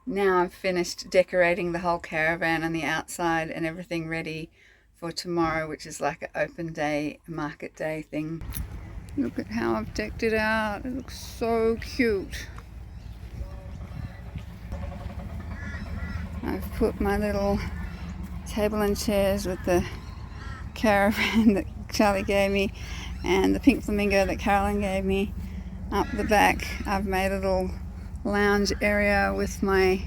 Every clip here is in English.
Now I've finished decorating the whole caravan and the outside and everything ready for tomorrow, which is like an open day, market day thing. Look at how I've decked it out. It looks so cute. I've put my little table and chairs with the caravan that Charlie gave me and the pink flamingo that Carolyn gave me up the back. I've made a little lounge area with my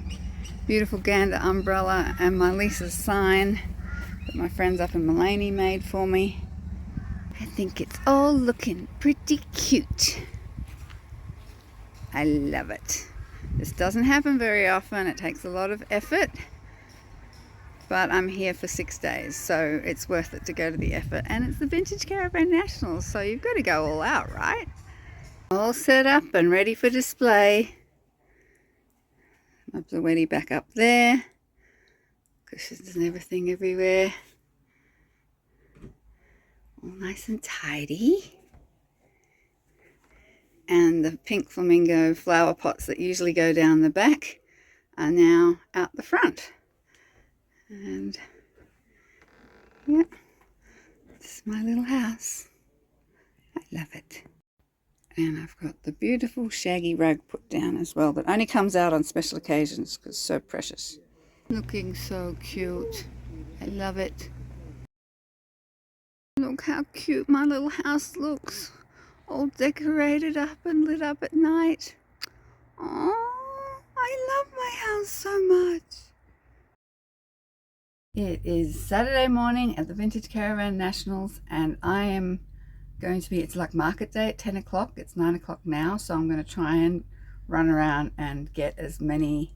beautiful gander umbrella and my Lisa's sign that my friends up in Mullaney made for me. I think it's all looking pretty cute. I love it. This doesn't happen very often. It takes a lot of effort, but I'm here for 6 days, so it's worth it to go to the effort. And it's the Vintage Caravan Nationals, so you've got to go all out, right? All set up and ready for display. Up the Weddy back up there. Cushions and everything everywhere. All nice and tidy. And the pink flamingo flower pots that usually go down the back are now out the front. And yeah, this is my little house. I love it. And I've got the beautiful shaggy rug put down as well, that only comes out on special occasions because it's so precious. Looking so cute. I love it. Look how cute my little house looks. All decorated up and lit up at night. Oh, I love my house so much. It is Saturday morning at the Vintage Caravan Nationals, and I am going to be, it's like market day at 10 o'clock. It's 9 o'clock now, so I'm going to try and run around and get as many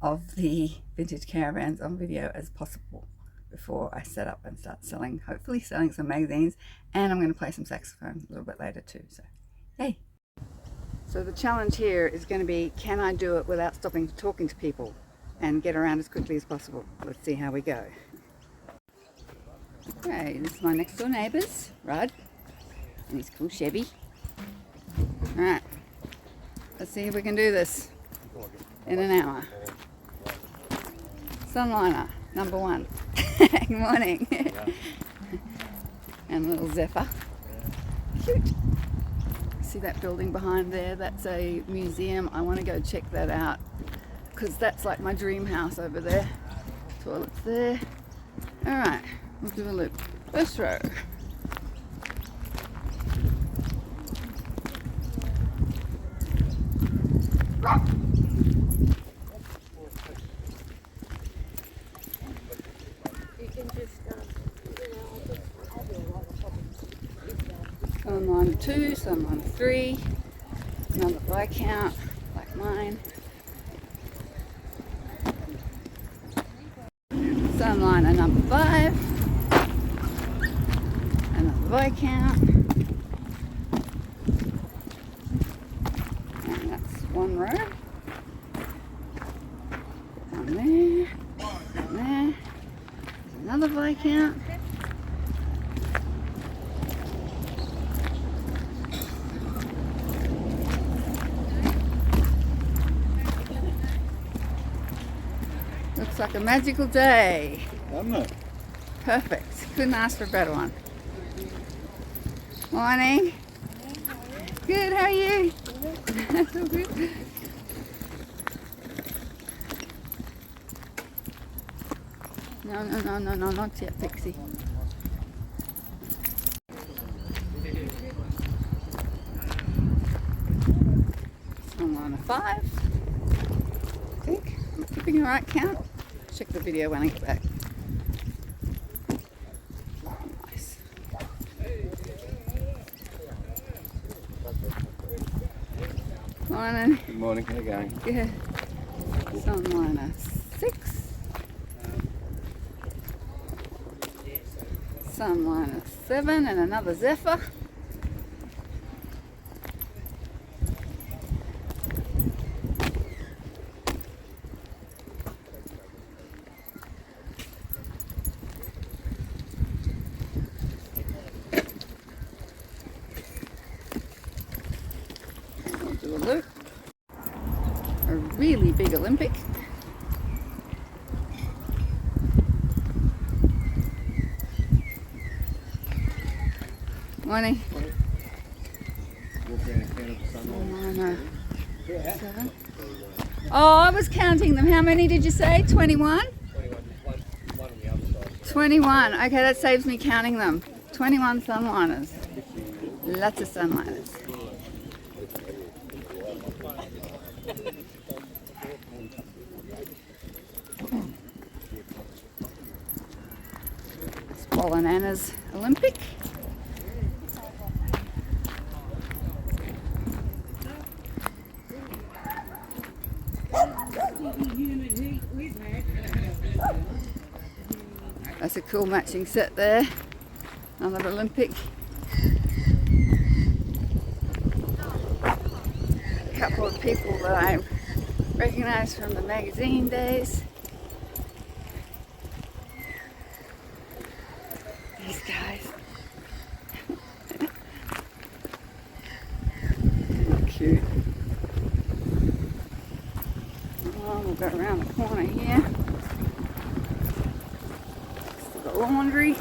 of the vintage caravans on video as possible before I set up and start selling, hopefully selling some magazines, and I'm going to play some saxophone a little bit later too, so hey. So the challenge here is going to be, can I do it without stopping talking to people and get around as quickly as possible? Let's see how we go. Okay, this is my next door neighbours, Rod and his cool Chevy. Alright, let's see if we can do this in an hour. Sunliner, number 1. Good morning. And little Zephyr. Cute. See that building behind there? That's a museum. I want to go check that out because that's like my dream house over there. Toilets there. Alright, we'll do a loop. First row. Sunliner 2, Sunliner 3, another Viscount, like mine. Sunliner number 5, another Viscount. And that's one row. One there, one there. There's another Viscount. Looks like a magical day. Doesn't it? Perfect. Couldn't ask for a better one. Morning. Good, how are you? So good. No, not yet, Pixie. Sunliner 5. I think. I'm keeping the right count. Check the video when I get back. Nice. Morning. Good morning, how are you going? Good. Sunliner 6. Sunliner 7 and another Zephyr. We'll do a loop really big Olympic. Morning. Oh, I was counting them. How many did you say? 21? 21. Okay, that saves me counting them. 21 sunliners. Lots of sunliners. Swollen Anna's Olympic. That's a cool matching set there. Another Olympic. A couple of people that I recognise from the magazine days. These guys. Cute. Oh, we'll go around the corner here. Laundry.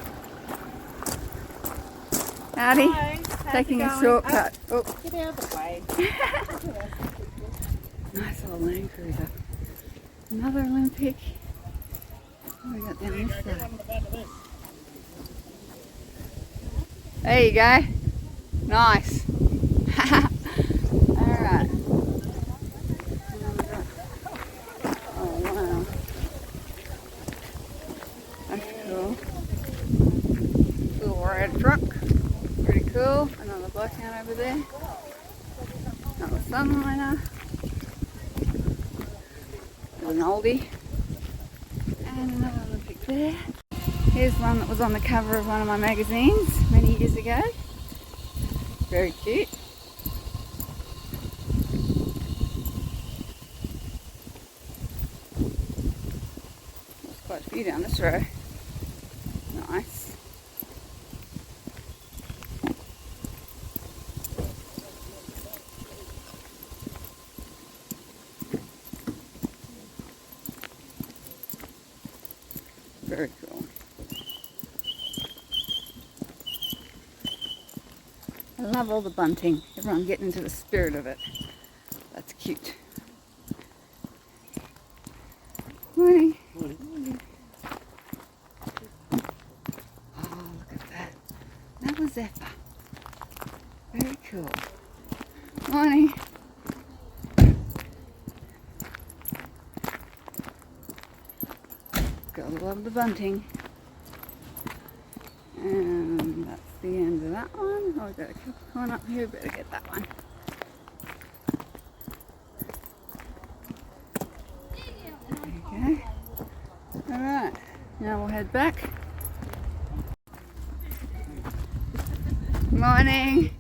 Howdy. Hi, taking a shortcut. Oh, get out of the way. Nice little Land Cruiser. Another Olympic. What we got down this side? There you go. Nice. Alright. Oh wow. That's cool. Little red truck. Pretty cool. Another blockhound over there. Another sunliner. There's an oldie. And another Olympic there. Here's one that was on the cover of one of my magazines many years ago. Very cute. There's quite a few down this row. Nice. Very cool. I love all the bunting. Everyone getting into the spirit of it. That's cute. Morning. Morning. Oh, look at that. That was Zephyr. Very cool. Morning. Gotta love the bunting. And that's the end of that one. Oh, we've got a Capricorn up here, better get that one. There you go. Alright, now we'll head back. Morning.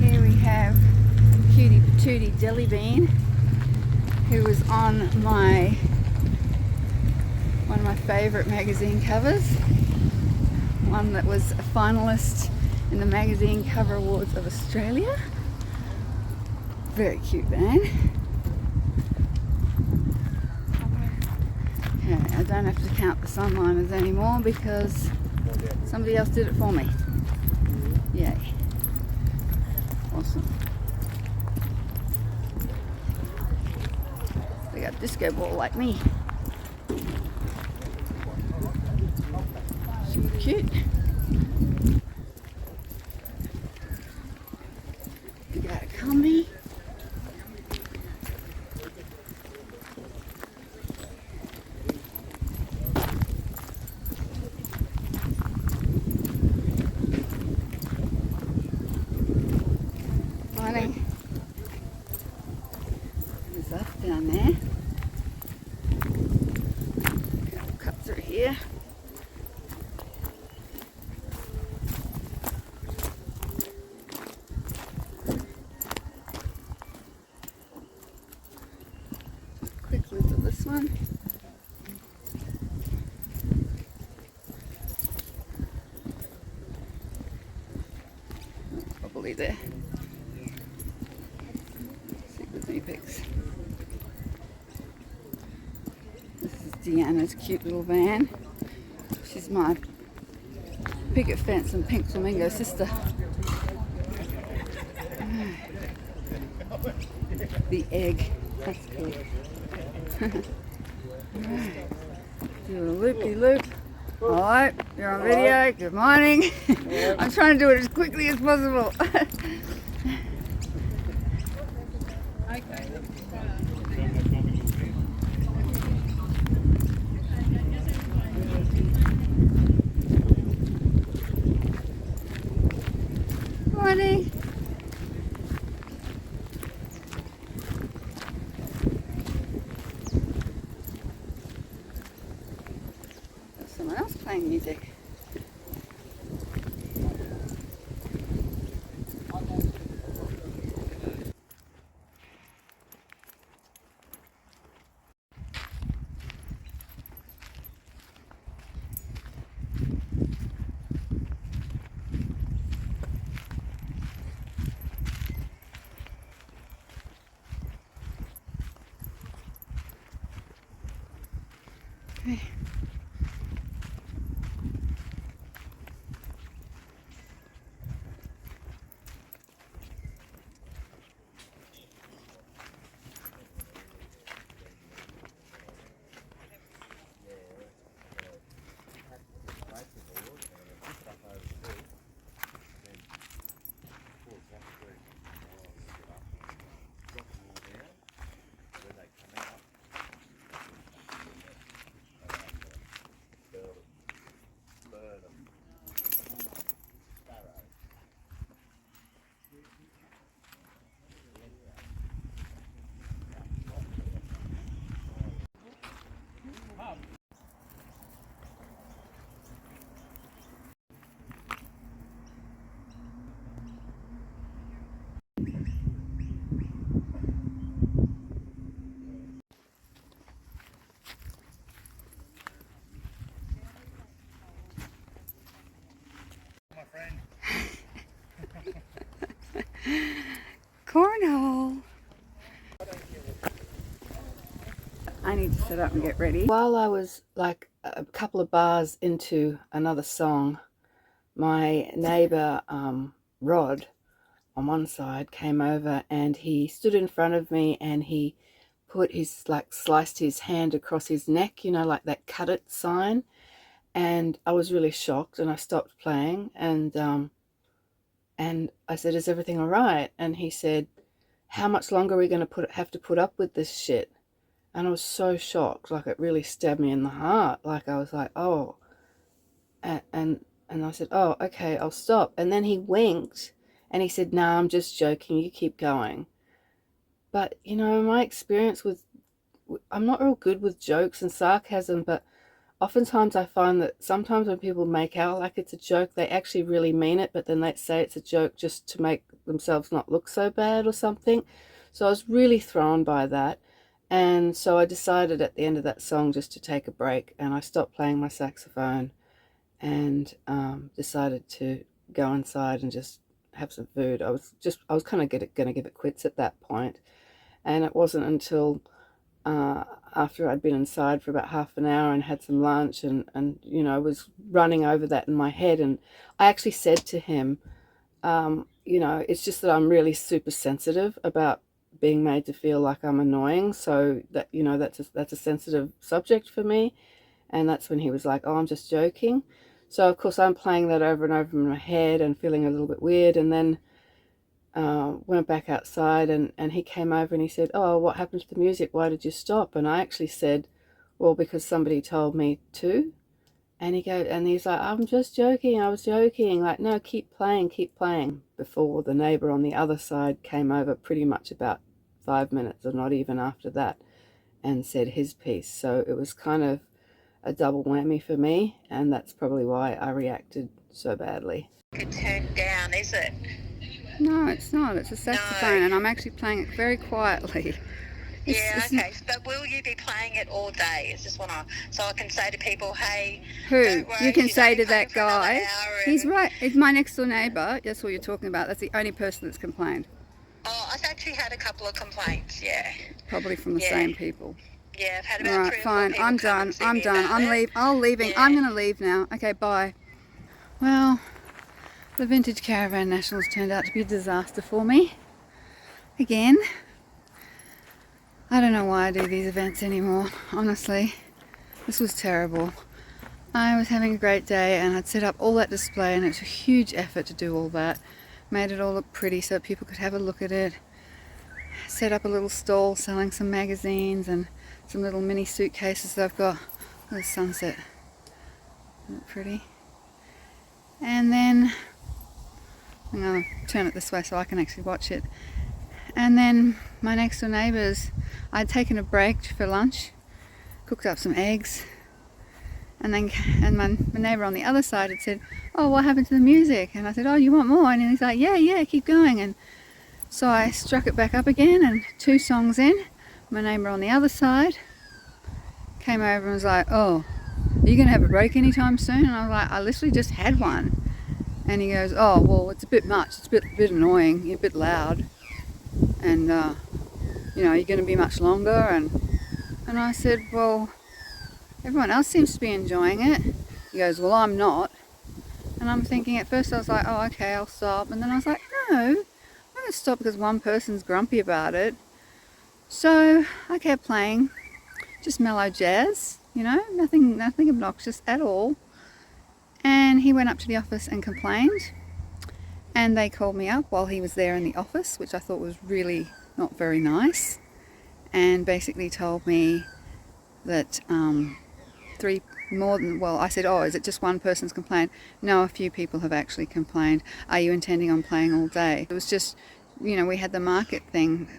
Here we have Cutie Patootie Jelly Bean, who was on one of my favourite magazine covers, one that was a finalist in the Magazine Cover Awards of Australia. Very cute man. Okay, I don't have to count the sunliners anymore because somebody else did it for me. Yay. Awesome. They got a disco ball like me. Super cute. You got a combi. Morning. There's up down there. Okay, we'll cut through here. Quick look at this one. bully there. Stick with me, pics. This is Deanna's cute little van. She's my picket fence and pink flamingo sister. The egg. That's cool. Alright. Do a loop-de-loop. Alright, you're on video. Good morning. I'm trying to do it as quickly as possible. Morning. There's someone else playing music. Okay. Cornhole. I need to set up and get ready. While I was like a couple of bars into another song, my neighbor Rod on one side came over and he stood in front of me and he put his, like, sliced his hand across his neck, you know, like that cut it sign. And I was really shocked and I stopped playing and I said, is everything all right? And he said, how much longer are we going to have to put up with this shit? And I was so shocked, like it really stabbed me in the heart. Like I was like, oh, and I said, oh, okay, I'll stop. And then he winked and he said, nah, I'm just joking, you keep going. But, you know, my experience with, I'm not real good with jokes and sarcasm, but oftentimes I find that sometimes when people make out like it's a joke, they actually really mean it, but then they say it's a joke just to make themselves not look so bad or something. So I was really thrown by that. And so I decided at the end of that song just to take a break, and I stopped playing my saxophone and decided to go inside and just have some food. I was kind of going to give it quits at that point. And it wasn't until after I'd been inside for about half an hour and had some lunch and you know, was running over that in my head. And I actually said to him, you know, it's just that I'm really super sensitive about being made to feel like I'm annoying. So that, you know, that's a sensitive subject for me. And that's when he was like, oh, I'm just joking. So of course I'm playing that over and over in my head and feeling a little bit weird. And then went back outside and he came over and he said, oh, what happened to the music? Why did you stop? And I actually said, well, because somebody told me to. And he's like, I'm just joking, I was joking. Like, no, keep playing, before the neighbor on the other side came over pretty much about 5 minutes or not even after that and said his piece. So it was kind of a double whammy for me, and that's probably why I reacted so badly. It's turned down, is it? No, it's not. It's a saxophone, and I'm actually playing it very quietly. Yeah, okay. But will you be playing it all day? Is just so I can say to people, hey, Who? don't worry, You can she's say only to playing that for another guy, hour. he's And right. It's my next door neighbour. That's what you're talking about. That's the only person that's complained. oh, I've actually had a couple of complaints. Yeah, Probably from the yeah, same people. yeah. I've had All about right, 3 or 4 fine. people I'm come and done. see I'm me done. about it. I'm leaving. Yeah. I'm going to leave now. Okay, bye. Well, the Vintage Caravan Nationals turned out to be a disaster for me. Again. I don't know why I do these events anymore, honestly. This was terrible. I was having a great day and I'd set up all that display, and it's a huge effort to do all that. Made it all look pretty so people could have a look at it. Set up a little stall selling some magazines and some little mini suitcases that I've got. The sunset. Isn't it pretty? And then I'm going to turn it this way so I can actually watch it. And then my next door neighbours, I'd taken a break for lunch, cooked up some eggs, and my neighbour on the other side had said, oh, what happened to the music? And I said, oh, you want more? And he's like, yeah, keep going. And so I struck it back up again, and 2 songs in, my neighbour on the other side came over and was like, oh, are you going to have a break anytime soon? And I was like, I literally just had one. And he goes, oh, well, it's a bit much, it's a bit annoying, you're a bit loud, and you're going to be much longer. And I said, well, everyone else seems to be enjoying it. He goes, well, I'm not. And I'm thinking, at first I was like, oh, okay, I'll stop. And then I was like, no, I'm not going to stop because one person's grumpy about it. So I kept playing, just mellow jazz, nothing obnoxious at all. And he went up to the office and complained. And they called me up while he was there in the office, which I thought was really not very nice. And basically told me that I said, oh, is it just one person's complained? No, a few people have actually complained. Are you intending on playing all day? It was just, we had the market thing.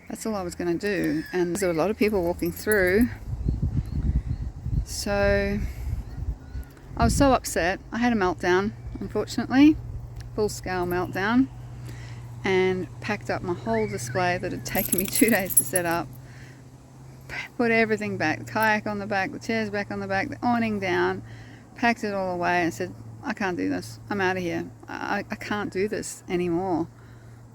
That's all I was going to do. And there were a lot of people walking through. So I was so upset. I had a meltdown, unfortunately, full-scale meltdown, and packed up my whole display that had taken me 2 days to set up. Put everything back, the kayak on the back, the chairs back on the back, the awning down, packed it all away and said, I can't do this. I'm out of here. I can't do this anymore.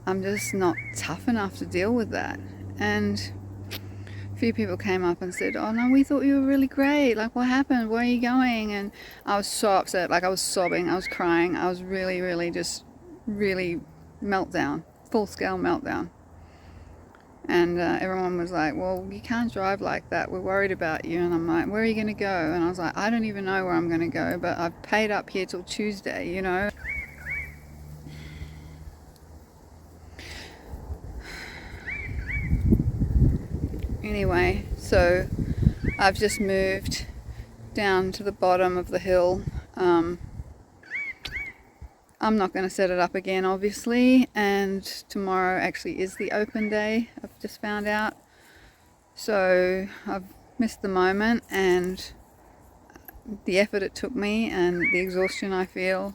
I'm just not tough enough to deal with that. And a few people came up and said, oh no, we thought you were really great. Like, what happened? Where are you going? And I was so upset. Like, I was sobbing. I was crying. I was really, really meltdown, full-scale meltdown. And everyone was like, well, you can't drive like that. We're worried about you. And I'm like, where are you going to go? And I was like, I don't even know where I'm going to go, but I've paid up here till Tuesday, Anyway, so I've just moved down to the bottom of the hill. I'm not going to set it up again, obviously, and tomorrow actually is the open day, I've just found out. So I've missed the moment and the effort it took me and the exhaustion I feel.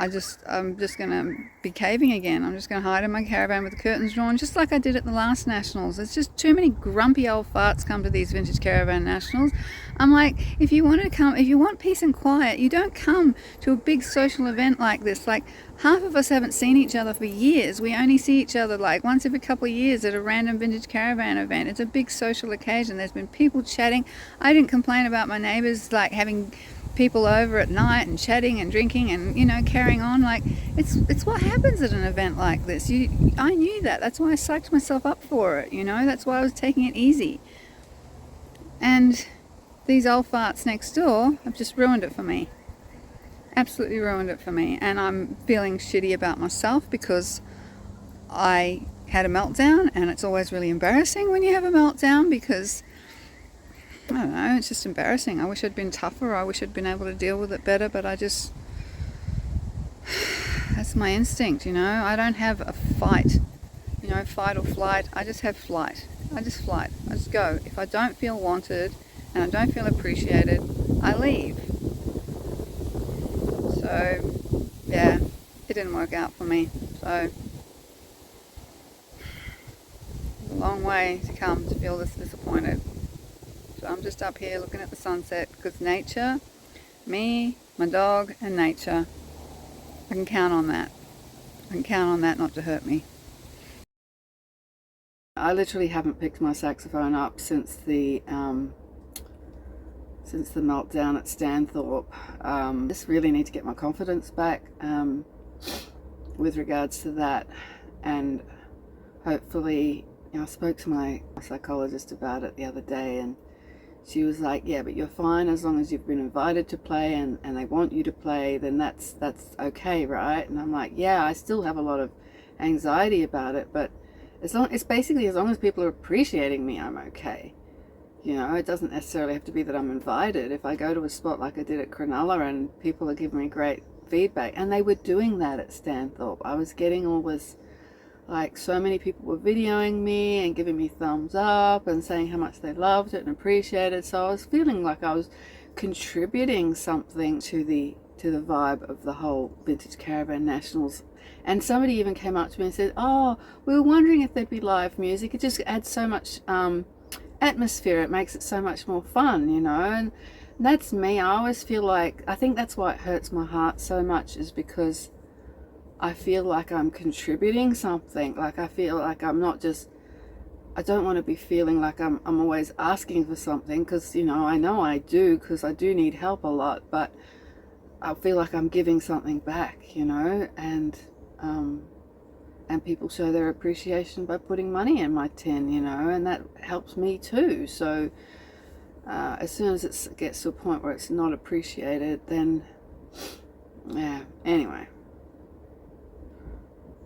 I'm just going to be caving again. I'm just going to hide in my caravan with the curtains drawn, just like I did at the last Nationals. There's just too many grumpy old farts come to these Vintage Caravan Nationals. I'm like, if you want peace and quiet, you don't come to a big social event like this. Like, half of us haven't seen each other for years. We only see each other like once every couple of years at a random Vintage Caravan event. It's a big social occasion. There's been people chatting. I didn't complain about my neighbours like having people over at night and chatting and drinking and carrying on. Like, it's what happens at an event like this. I knew that. That's why I psyched myself up for it. That's why I was taking it easy. And these old farts next door have just ruined it for me. Absolutely ruined it for me. And I'm feeling shitty about myself because I had a meltdown, and it's always really embarrassing when you have a meltdown because I don't know, it's just embarrassing. I wish I'd been tougher. I wish I'd been able to deal with it better, but that's my instinct, I don't have a fight, fight or flight. I just have flight. I just flight. I just go. If I don't feel wanted and I don't feel appreciated, I leave. So, yeah, it didn't work out for me. So, long way to come to feel this disappointed. So I'm just up here looking at the sunset because nature, me, my dog, and nature, I can count on that. I can count on that not to hurt me. I literally haven't picked my saxophone up since the meltdown at Stanthorpe. Just really need to get my confidence back with regards to that, and hopefully, I spoke to my psychologist about it the other day, and she was like, yeah, but you're fine as long as you've been invited to play and they want you to play, then that's okay, right? And I'm like, yeah, I still have a lot of anxiety about it, but it's basically as long as people are appreciating me, I'm okay. It doesn't necessarily have to be that I'm invited. If I go to a spot like I did at Cronulla and people are giving me great feedback, and they were doing that at Stanthorpe, I was getting all this, like, so many people were videoing me and giving me thumbs up and saying how much they loved it and appreciated it. So I was feeling like I was contributing something to the vibe of the whole Vintage Caravan Nationals. And somebody even came up to me and said, oh, we were wondering if there'd be live music. It just adds so much atmosphere. It makes it so much more fun, and that's me. I always feel like, I think that's why it hurts my heart so much, is because I feel like I'm contributing something. Like, I feel like I'm not just, I don't want to be feeling like I'm always asking for something, because I know I do, because I do need help a lot, but I feel like I'm giving something back, and people show their appreciation by putting money in my tin, and that helps me too. So as soon as it gets to a point where it's not appreciated, then yeah, anyway,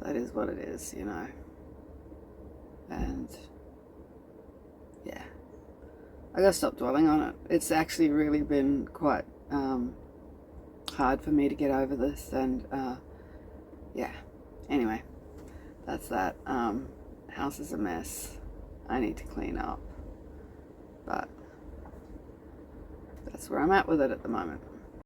that is what it is, and yeah, I gotta stop dwelling on it. It's actually really been quite hard for me to get over this, and yeah, anyway, that's that. House is a mess. I need to clean up, but that's where I'm at with it at the moment.